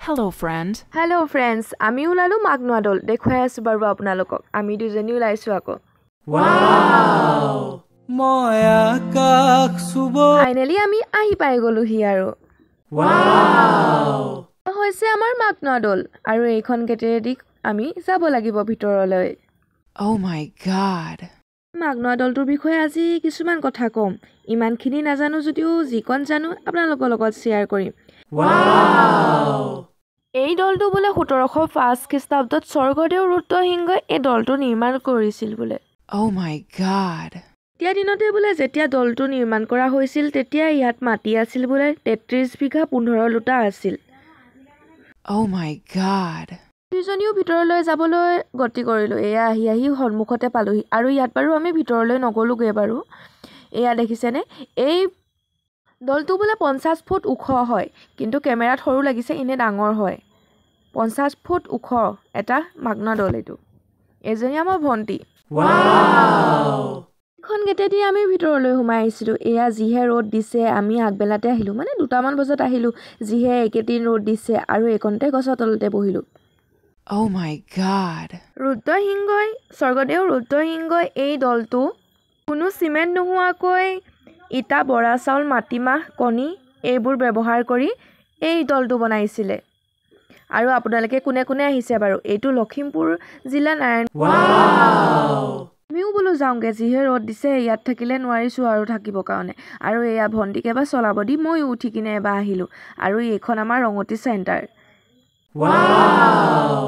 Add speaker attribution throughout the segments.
Speaker 1: Hello, friend.
Speaker 2: Hello friends, আমি ওলালো মাগনোৱাডল দেখুৱাই আছো বাৰু আপোনালোকক আমি দুজনী ওলাইছো আকৌ
Speaker 3: Wow! মই আকাশ সুব
Speaker 2: ফাইনালি আমি আহি পাই গলো হি আৰু
Speaker 3: Wow!
Speaker 2: হৈছে আমাৰ মাগনোৱাডল আৰু এইখন গেটেৰেদি আমি যাব লাগিব ভিতৰলৈ
Speaker 1: Oh my god.
Speaker 2: মাগনোৱাডলটোৰ বিষয়ে আজি কিছুমান কথা কম ইমানখিনি নাজানো যদিও যিকন জানো আপোনালোকৰ লগত শ্বেয়াৰ কৰিম
Speaker 3: Wow!
Speaker 2: এই দলটো বোলে 1705 খ্ৰীষ্টাব্দত স্বৰ্গদেউ ৰুদ্ৰসিংহই এই দলটো নিৰ্মাণ কৰিছিল বোলে
Speaker 1: Oh my god.
Speaker 2: তেতিয়া দিনতে বোলে যেতিয়া দলটো নিৰ্মাণ কৰা হৈছিল তেতিয়া ইয়াত মাটি আছিল বোলে 33 বিঘা 15 লোটা আছিল
Speaker 1: Oh my god.
Speaker 2: দুজনীও ভিতৰলৈ যাবলৈ গতি কৰিলো এয়া আহি সন্মুখতে পালোহি আৰু ইয়াত বাৰু আমি ভিতৰলৈ নগলোগে বাৰু এয়া দেখিছেনে এই দলটো বোলে 50 ফুট ওখ হয় কিন্তু কেমেৰাত সৰু লাগিছে ইনে ডাঙৰ হয় 50 ফুট ওখ এটা মাগনোৱাডল এইটো এজনী আমাৰ ভন্টি
Speaker 3: Wow!
Speaker 2: এখন গেটেদি আমি ভিতৰলৈ সোমাই আহিছিলো এয়া যিহে ৰ'দ দিছে আমি আগবেলাতে আহিলো মানে 2টামান বজাত আহিলো যিহে একেদিন ৰ'দ দিছে আৰু এইকণতে গছৰ তলতে বহিলো
Speaker 1: Oh my god.
Speaker 2: ৰুদ্ৰসিংহই স্বৰ্গদেউ ৰুদ্ৰসিংহই এই দলটো কোনো চিমেণ্ট নোহোৱাকৈ ইটা বৰা চাউল মাটিমাহ কণী এইবোৰ ব্যৱহাৰ কৰি এই দলটো বনাইছিলে আৰু আপোনালোকে কোনে কোনে আহিছে বাৰু এইটো লখিমপুৰ জিলা নাৰায়ণ
Speaker 3: Wow!
Speaker 2: আমিও বোলো যাওঁগে যিহে ৰ'দ দিছে ইয়াত থাকিলে নোৱাৰিছো আৰু থাকিব কাৰণে আৰু এয়া ভণ্টিকে বা চলাব দি ময়ো উঠি কিনে এবাৰ আহিলো আৰু এইখন আমাৰ ৰঙতি চেণ্টাৰ
Speaker 3: Wow!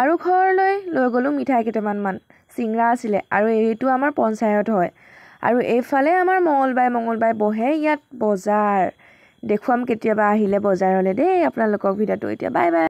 Speaker 2: আৰু ঘৰলৈ লৈ গ'লো মিঠাই কেইটামান চিংৰা আছিলে আৰু এইটো আমাৰ পঞ্চায়ত হয় আৰু এইফালে আমাৰ মঙ্গলবাৰে বহে ইয়াত বজাৰ দেখুৱাম কেতিয়াবা আহিলে বজাৰলৈ দেই আপোনালোকক ভিডিঅ'টো এতিয়া বাই বাই